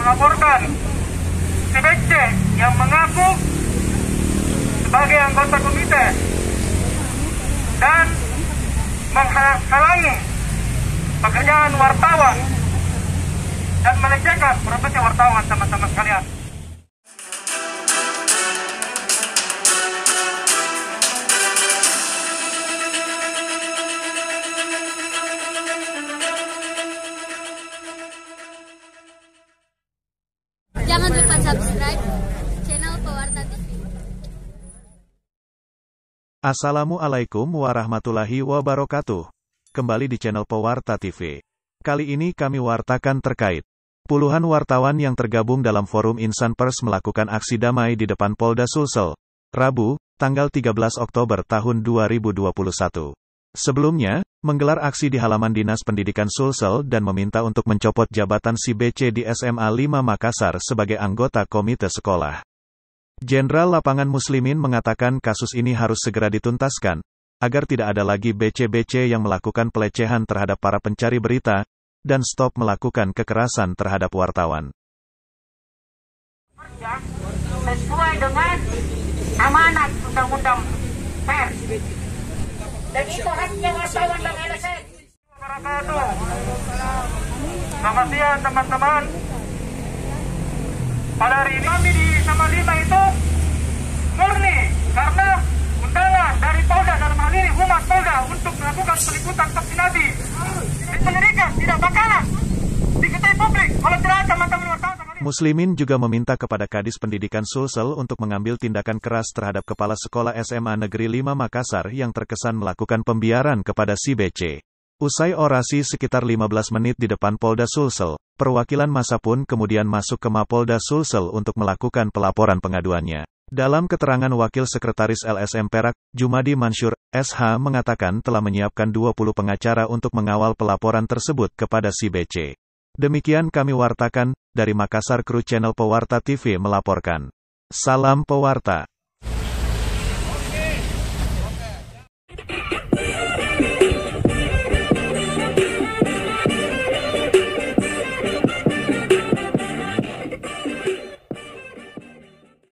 melaporkan si BC yang mengaku sebagai anggota komite dan menghalangi pekerjaan wartawan dan melecehkan profesi wartawan, teman-teman sekalian. Jangan lupa subscribe channel Pewarta TV. Assalamualaikum warahmatullahi wabarakatuh. Kembali di channel Pewarta TV. Kali ini kami wartakan terkait puluhan wartawan yang tergabung dalam forum Insan Pers melakukan aksi damai di depan Polda Sulsel, Rabu, tanggal 13 Oktober tahun 2021. Sebelumnya, menggelar aksi di halaman Dinas Pendidikan Sulsel dan meminta untuk mencopot jabatan si BC di SMA 5 Makassar sebagai anggota komite sekolah. Jenderal Lapangan Muslimin mengatakan kasus ini harus segera dituntaskan, agar tidak ada lagi BC-BC yang melakukan pelecehan terhadap para pencari berita, dan stop melakukan kekerasan terhadap wartawan. Sesuai dengan amanat undang-undang pers. Dan itu haknya wartawan dan LSM. Selamat siang teman-teman. Pada hari ini kami di SMA 5 itu murni karena undangan dari Polda, dalam hal ini Humas Polda, untuk melakukan peliputan vaksinasi. Pendidikan tidak bakalan diketahui publik kalau tidak ada teman-teman wartawan. Muslimin juga meminta kepada Kadis Pendidikan Sulsel untuk mengambil tindakan keras terhadap Kepala Sekolah SMA Negeri 5 Makassar yang terkesan melakukan pembiaran kepada si BC. Usai orasi sekitar 15 menit di depan Polda Sulsel, perwakilan massa pun kemudian masuk ke Mapolda Sulsel untuk melakukan pelaporan pengaduannya. Dalam keterangan Wakil Sekretaris LSM Perak, Jumadi Mansur, SH mengatakan telah menyiapkan 20 pengacara untuk mengawal pelaporan tersebut kepada si BC. Demikian kami wartakan, dari Makassar, kru channel Pewarta TV melaporkan. Salam Pewarta.